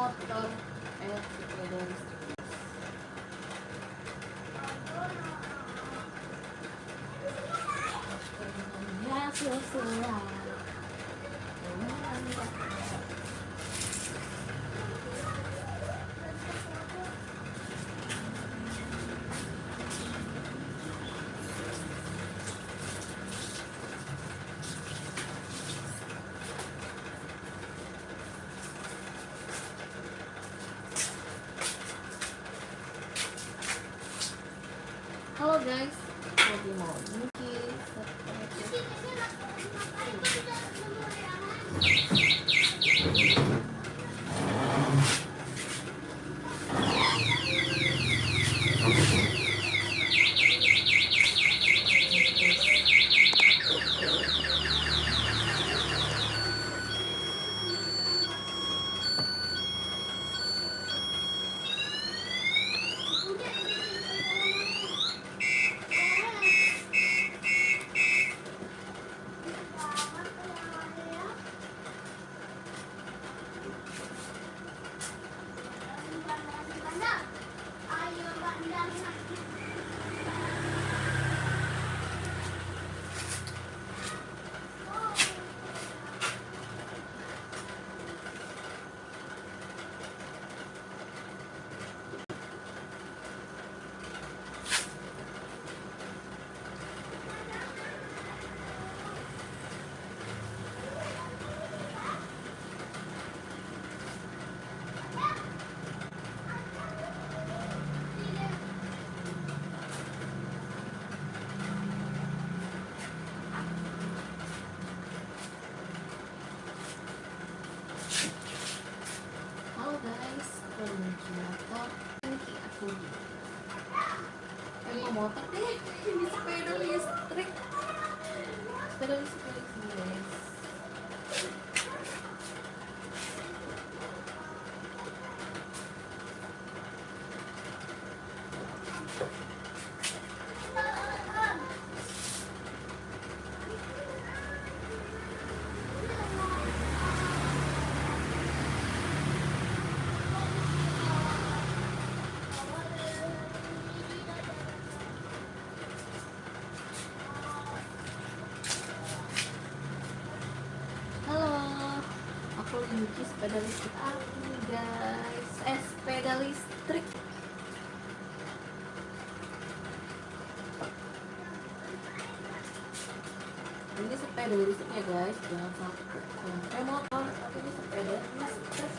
motor sepeda listrik. Ya sesuai. Halo guys, lagi mau nyuci. Motor deh, ini sepeda listrik guys. Aku nyuci sepeda listrik aku guys, sepeda listrik. Ini sepeda listrik ya guys, jangan sampai motor, tapi ini sepeda listrik.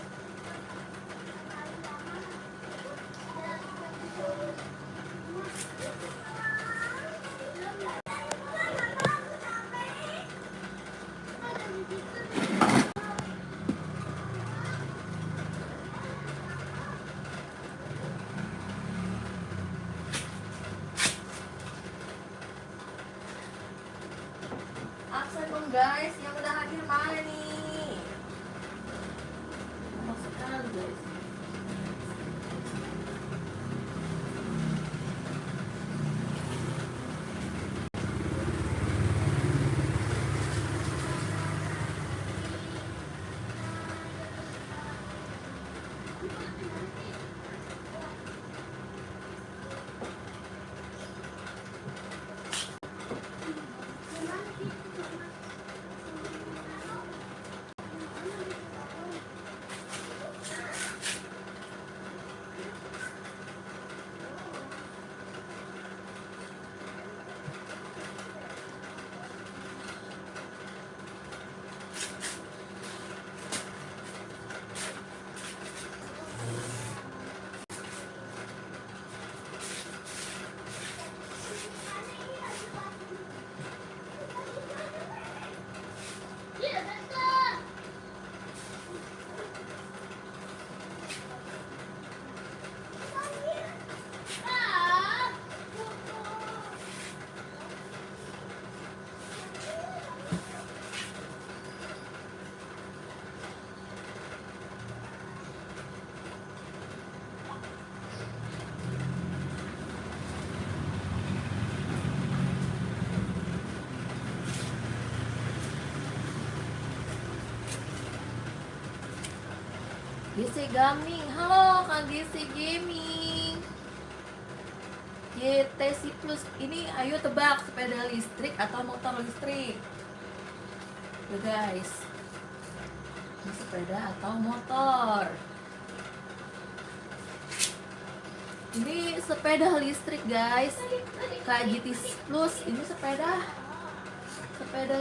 Absen dong guys, yang udah hadir mana nih? Masuk sekali guys. GC Gaming, halo Kak GC Gaming. GTC Plus ini, ayo tebak sepeda listrik atau motor listrik. Ya guys, ini sepeda atau motor? Ini sepeda listrik guys. Kak GTC Plus ini sepeda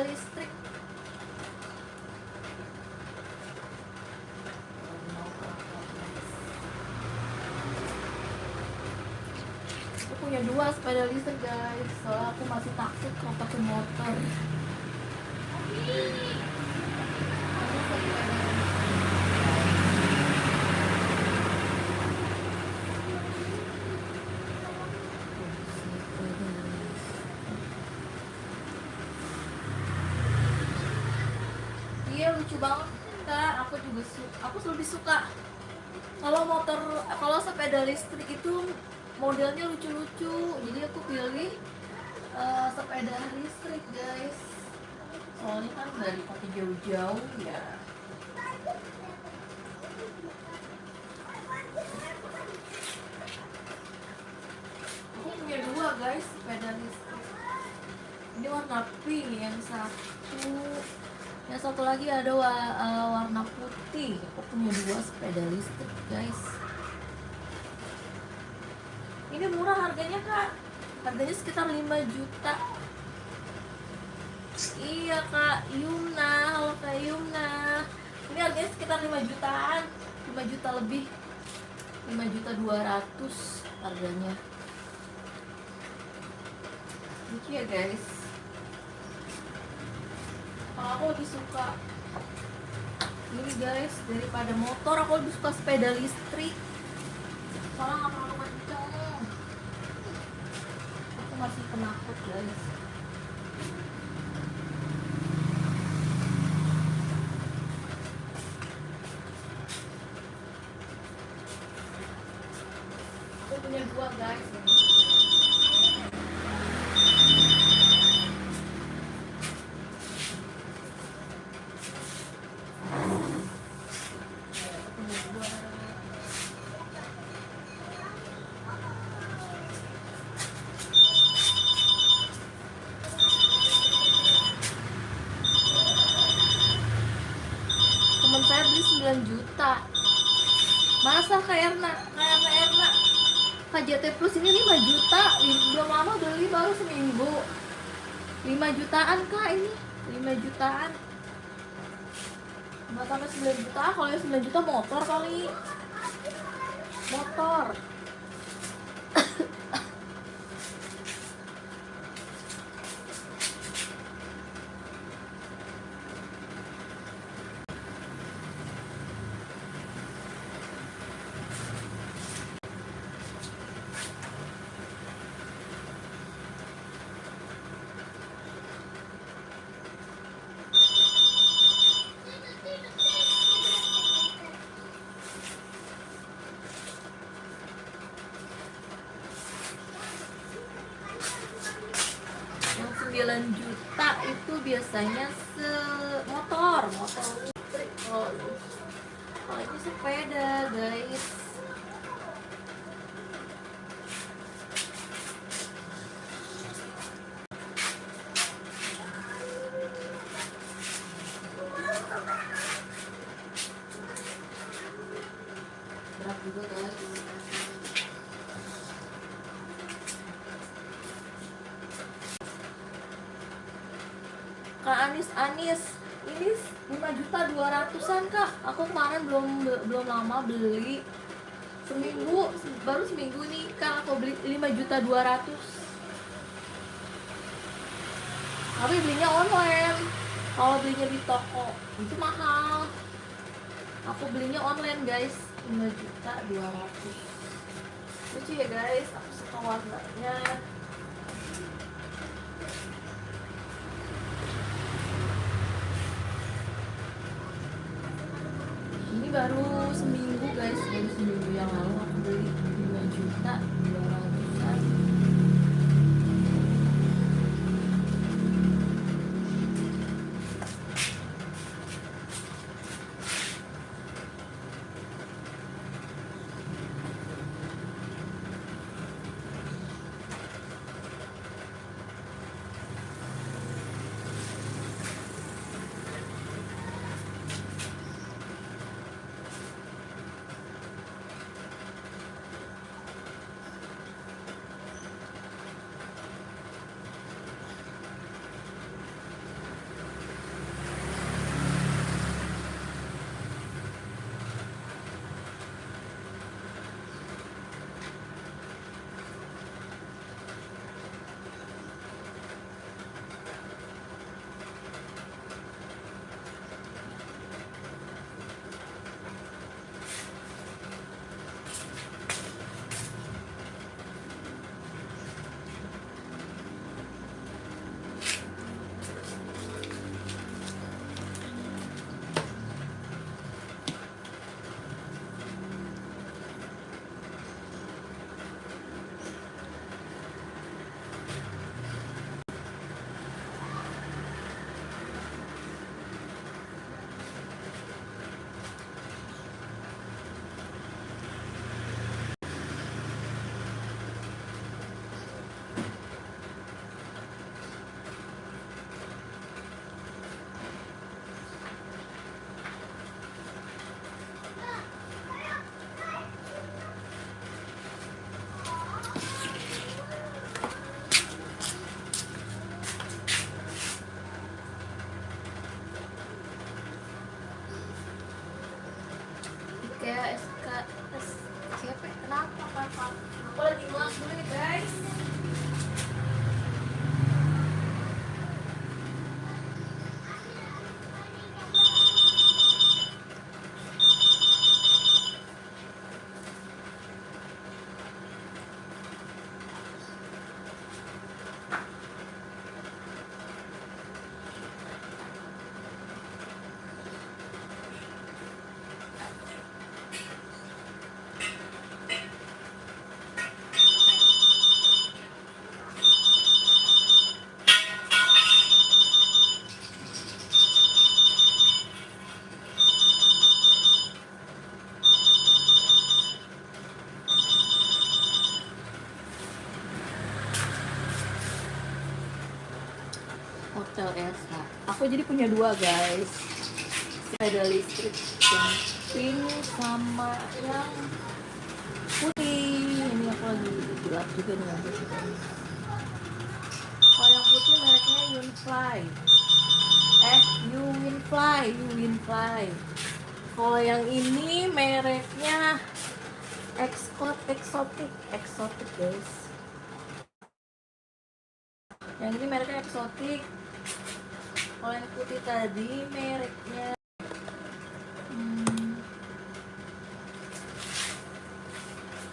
listrik. Punya 2 sepeda listrik guys, soalnya aku masih takut kalau pakai motor. Iya lucu banget Kak, aku juga aku lebih suka kalau sepeda listrik itu modelnya lucu-lucu, jadi aku pilih sepeda listrik guys, soalnya kan nggak dipakai jauh-jauh ya. Aku punya 2 guys sepeda listrik, ini warna pink yang satu lagi ada warna putih. Aku punya 2 sepeda listrik guys. Ini murah harganya Kak, harganya sekitar 5 juta. Iya Kak Yumna, halo Kak Yumna. Ini harganya sekitar 5 jutaan, 5 juta lebih, 5.200.000 harganya. Lucu ya guys. Kalau aku lebih suka ini guys, daripada motor aku lebih suka sepeda listrik, soalnya nggak terlalu kenceng. Aku masih penakut guys. Aku punya 2 guys. Temen saya beli 9 juta. Masa Kak Erna KJT Plus ini 5 juta, belum lama beli, baru seminggu. 5 jutaan Kak, ini 5 jutaan. Nggak sampai 9 juta, kalau yang 9 juta motor kali. Motor. Yang 9 juta itu biasanya motor listrik. Kalau ini sepeda guys. Berat juga guys. Kak Anis ini 5.200.000-an Kak. Aku kemarin belum lama beli, baru seminggu nih Kak aku beli 5.200.000. Tapi belinya online, kalau belinya di toko itu mahal. Aku belinya online guys, 5.200.000. Lucu ya guys, aku suka warnanya. Ini baru seminggu guys, baru seminggu yang lalu aku beli 5.200.000. Hotel Elsa. Aku jadi punya dua guys, sepeda listrik yang pink sama yang putih. Ini aku lagi gelap juga nih nanti. Kalau yang putih mereknya Yunfly. Yunfly. Kalau yang ini mereknya Exotic guys. Yang ini mereknya Exotic. Kalau yang putih tadi mereknya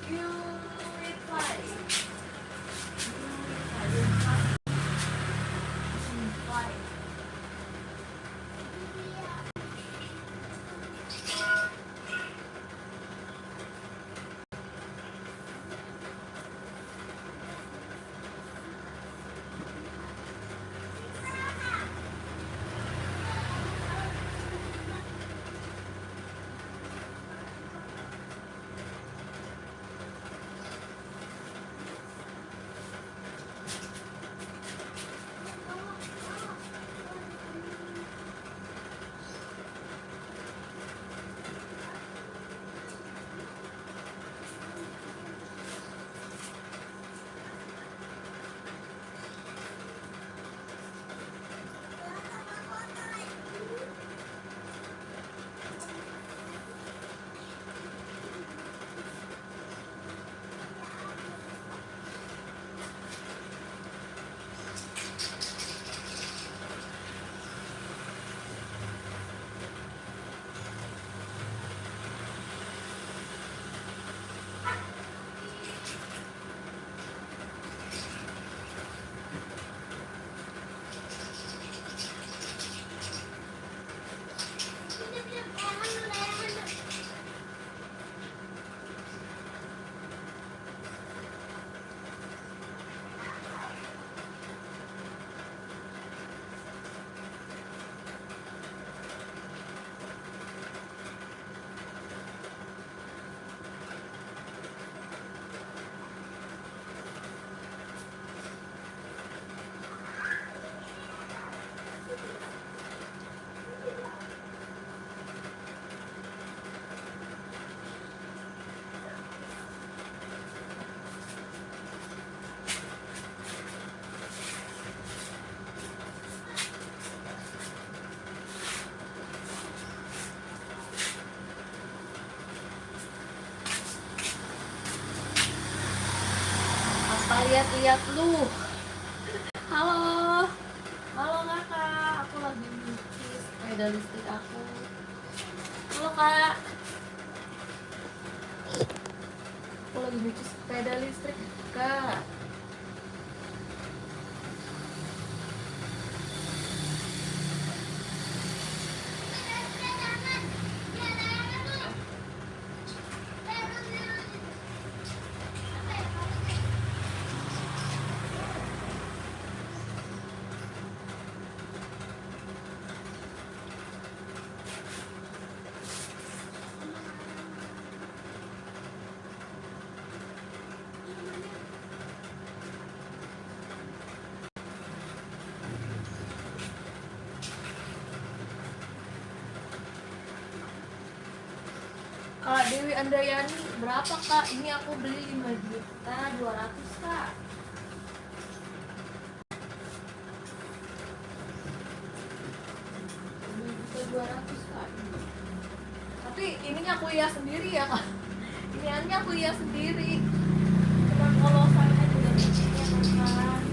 Yunfly. Lihat-lihat lu. Halo kakak, aku lagi nyuci sepeda listrik aku. Halo kak, aku lagi nyuci sepeda listrik kak. Kak Dewi Andayani, berapa kak? Ini aku beli 5.200.000 kak. 5.200.000 kak. Tapi ininya aku hias sendiri ya kak. Iniannya aku hias sendiri. Cuma polosannya juga bikinnya kak.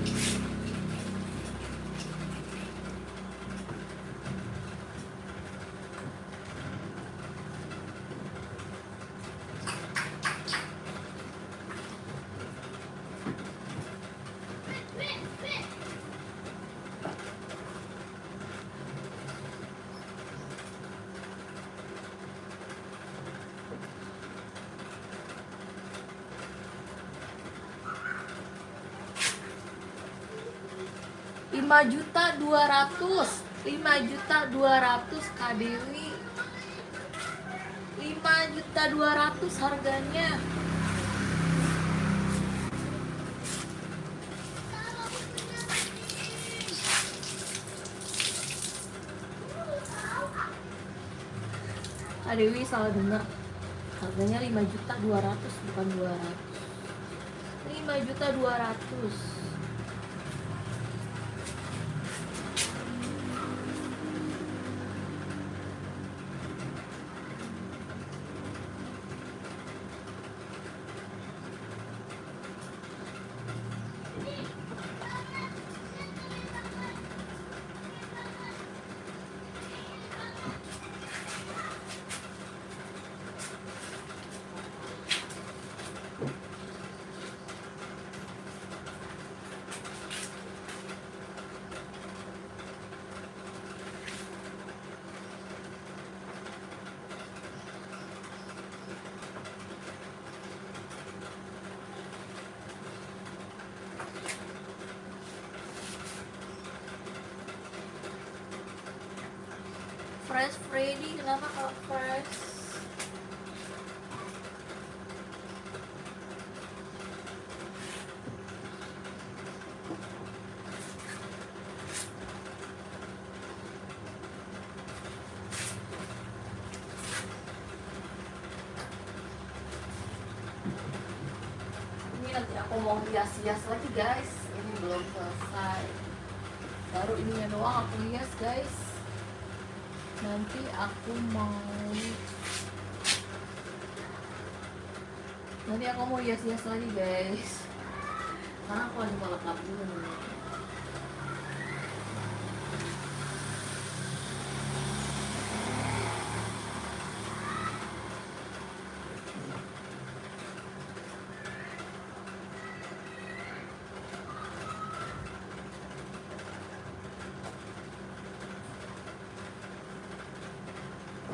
$5.200.000 Kak Dewi. 5.200.000 harganya. Dewi salah dengar, harganya 5.200.000 bukan 200. 5.200.000. Fresh Freddy, kenapa kalau fresh? Ini nanti aku mau hias-hias lagi guys. Ini belum selesai. Baru ininya doang aku hias guys. Nanti aku mau hias-hias lagi guys, karena aku lagi mau lengkap dulu nih.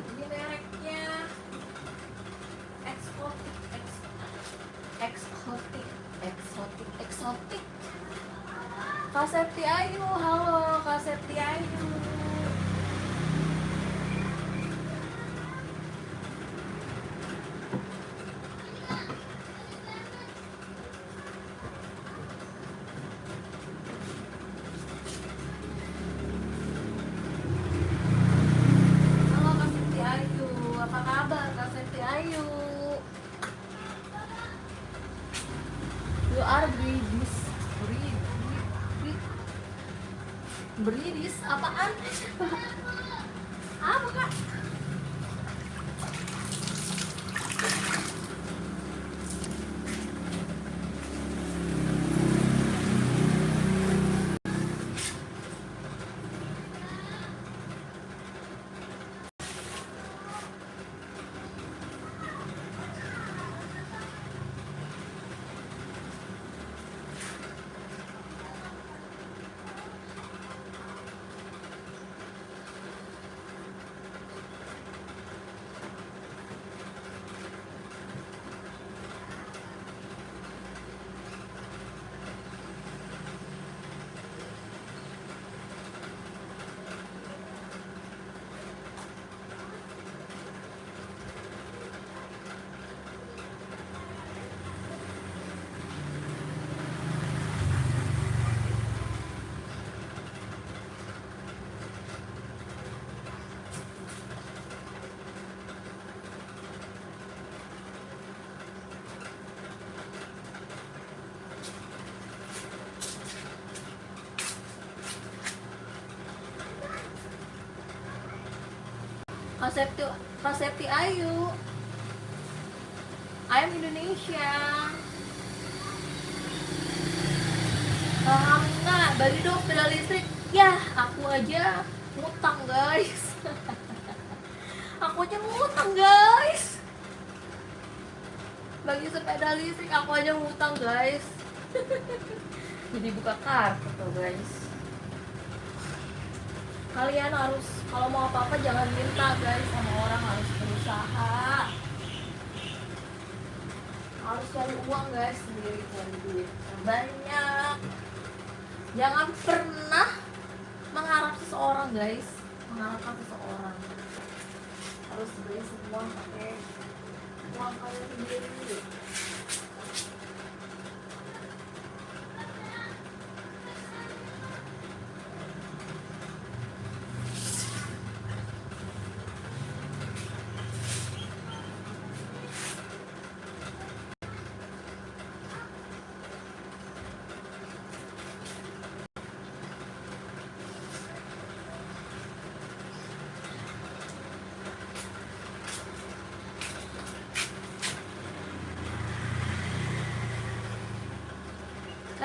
Ini mereknya eksotik. Kak Septi Ayu, halo Kak Septi Ayu. Halo Kak Septi Ayu, apa kabar Kak Septi Ayu? You are British apaan? Apa kak? Kak Septi Ayu, I am Indonesia. Enggak, bagi dong sepeda listrik. Ya, aku aja ngutang guys. Aku aja ngutang guys. Bagi sepeda listrik aku aja ngutang guys. Jadi buka kartu tuh guys. Kalian harus, kalau mau apa-apa jangan minta guys sama orang, harus berusaha, harus cari uang guys, sendiri cari duit banyak. Jangan pernah mengharap seseorang guys, mengharapkan seseorang. Harus beli semua pakai uang kalian sendiri.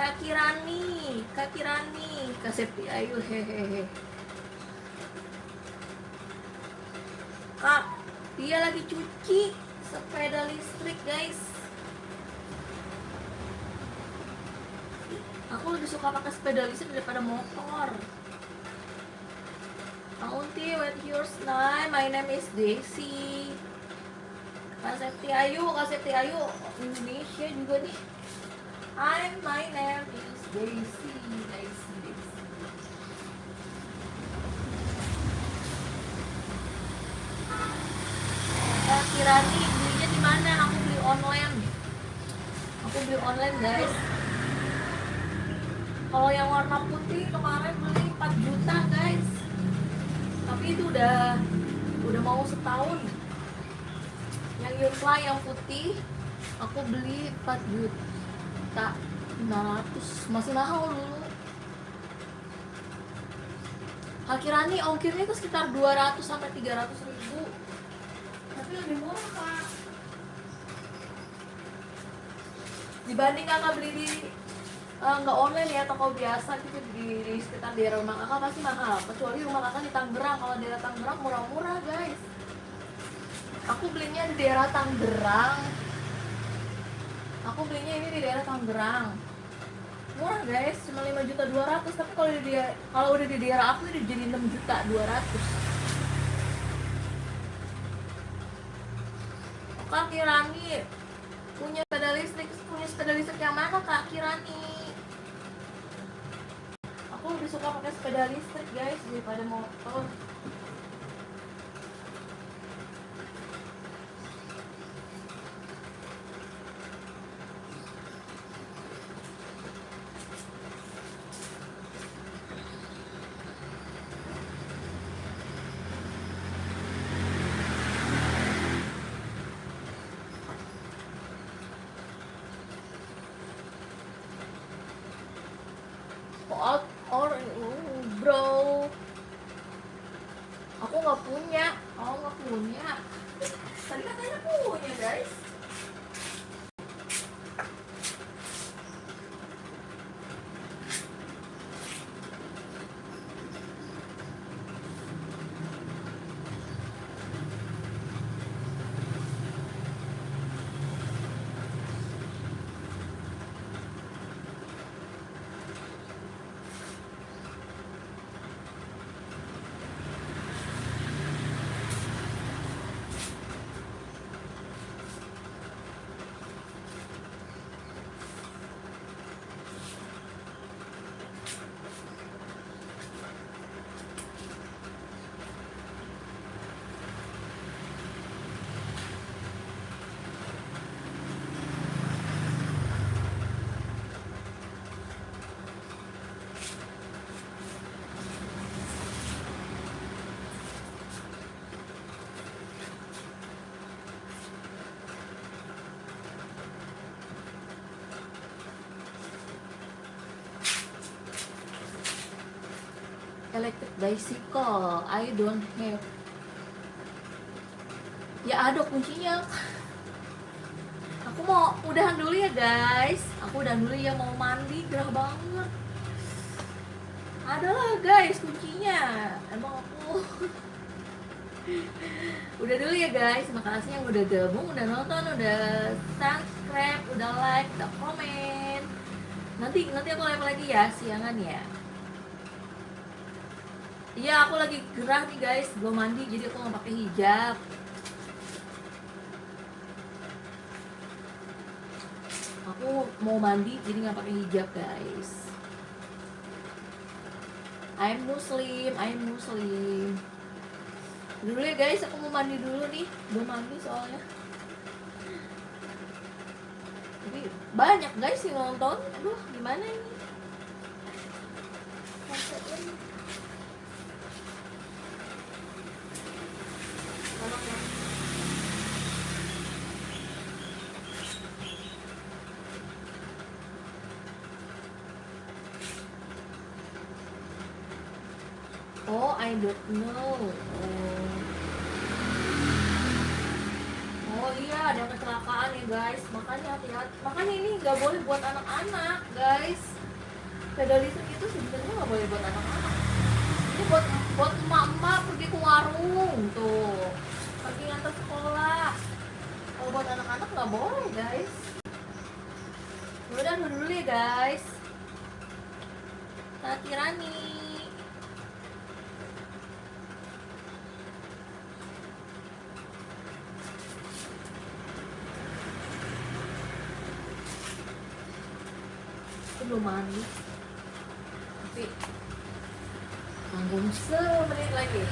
Kak Kirani, Kak Septi Ayu, hehehe. Kak, dia lagi cuci sepeda listrik guys. Aku lebih suka pakai sepeda listrik daripada motor. Auntie, what's your name? My name is Daisy. Kak Septi Ayu Indonesia juga nih. My name is Daisy. Kak Kirani, belinya di mana? Aku beli online guys. Kalau yang warna putih kemarin beli 4 juta guys. Tapi itu udah mau setahun. Yang Yunfly yang putih aku beli 4 juta 500, masih mahal dulu. Kak Kirani ongkirnya itu sekitar 200 sampai 300 ribu, tapi lebih murah Kak dibanding kakak beli di nggak online ya, toko biasa gitu di sekitar daerah rumah kakak pasti mahal, kecuali rumah kakak di Tangerang. Kalau daerah Tangerang murah-murah guys. Aku belinya di daerah Tangerang. Ini di daerah Tangerang. Murah guys, cuma 5.200.000, tapi kalau udah di daerah aku udah jadi 6.200.000. Kak Kirani punya sepeda listrik yang mana Kak Kirani? Aku lebih suka pakai sepeda listrik guys daripada motor. Bro, aku nggak punya. Tadi katanya punya guys. Electric bicycle, I don't have. Ya ada kuncinya. Aku mau udahan dulu ya guys. Mau mandi, gerah banget. Adalah guys kuncinya. Emang aku udah dulu ya guys. Makasih yang udah gabung, udah nonton, udah subscribe, udah like, udah komen. Nanti aku live lagi ya siangan ya. Iya, aku lagi gerah nih guys, belum mandi jadi aku nggak pakai hijab. Aku mau mandi jadi nggak pakai hijab guys. I'm Muslim. Dulu ya guys, aku mau mandi dulu nih, belum mandi soalnya. Tapi banyak guys yang nonton, aduh gimana ini? Oh, I don't know. Oh, Oh iya, ada yang kecelakaan ya guys, makanya hati-hati. Makanya ini nggak boleh buat anak-anak guys. Pedal listrik itu sebenarnya nggak boleh buat anak-anak. Ini buat emak-emak pergi ke warung tuh, pergi ngantar sekolah. Kalau buat anak-anak nggak boleh guys. Udah dulu ya guys. Tati Rani. Belum mandi tapi tanggung semenit lagi.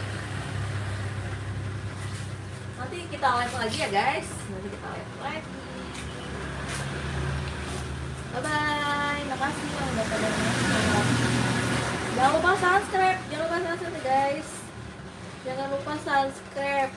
Nanti kita live lagi ya guys, nanti kita live lagi. Bye bye, makasih yang udah pada nonton. Jangan lupa subscribe ya guys, jangan lupa subscribe.